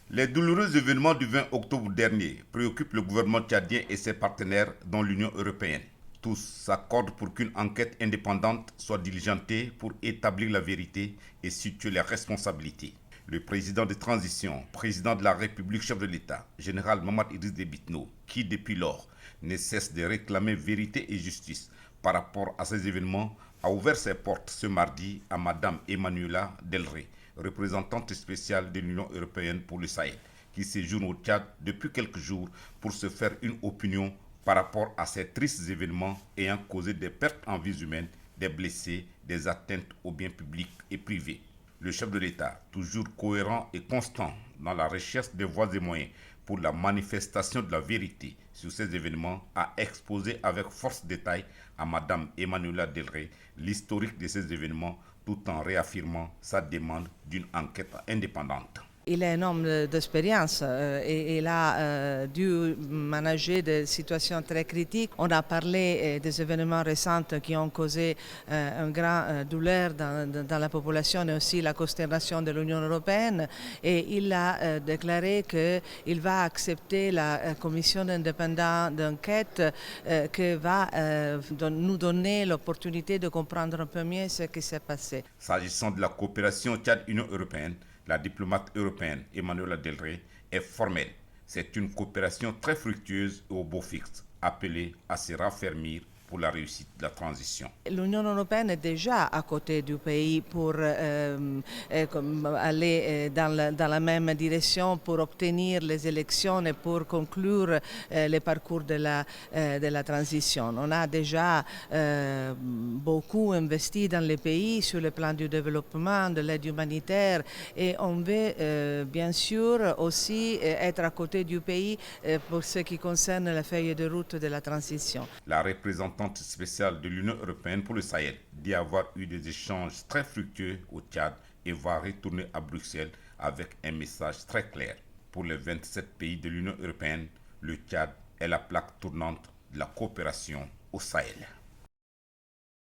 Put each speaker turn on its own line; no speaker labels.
Les douloureux événements du 20 octobre dernier préoccupent le gouvernement tchadien et ses partenaires dans l'Union européenne. Tous s'accordent pour qu'une enquête indépendante soit diligentée pour établir la vérité et situer les responsabilités. Le président de transition, président de la République, chef de l'État, général Mamad Idriss Déby Itno, qui depuis lors ne cesse de réclamer vérité et justice par rapport à ces événements, a ouvert ses portes ce mardi à Madame Emmanuela Delrey, représentante spéciale de l'Union européenne pour le Sahel, qui séjourne au Tchad depuis quelques jours pour se faire une opinion par rapport à ces tristes événements ayant causé des pertes en vies humaines, des blessés, des atteintes aux biens publics et privés. Le chef de l'État, toujours cohérent et constant dans la recherche des voies et moyens pour la manifestation de la vérité sur ces événements, a exposé avec force détail à Mme Emmanuela Delrey l'historique de ces événements tout en réaffirmant sa demande d'une enquête indépendante.
Il est un homme d'expérience et il a dû manager des situations très critiques. On a parlé des événements récents qui ont causé un grand douleur dans la population et aussi la consternation de l'Union européenne. Et il a déclaré qu'il va accepter la commission indépendante d'enquête qui va nous donner l'opportunité de comprendre un peu mieux ce qui s'est passé.
S'agissant de la coopération Tchad-Union européenne, la diplomate européenne Emmanuela Delrey est formelle. C'est une coopération très fructueuse et au beau fixe, appelée à se raffermir pour la réussite de la transition.
L'Union européenne est déjà à côté du pays pour aller dans la même direction pour obtenir les élections et pour conclure le parcours de la transition. On a déjà beaucoup investi dans les pays sur le plan du développement, de l'aide humanitaire et on veut bien sûr aussi être à côté du pays pour ce qui concerne la feuille de route de la transition.
La représentante spéciale de l'Union européenne pour le Sahel dit avoir eu des échanges très fructueux au Tchad et va retourner à Bruxelles avec un message très clair. Pour les 27 pays de l'Union européenne, le Tchad est la plaque tournante de la coopération au Sahel.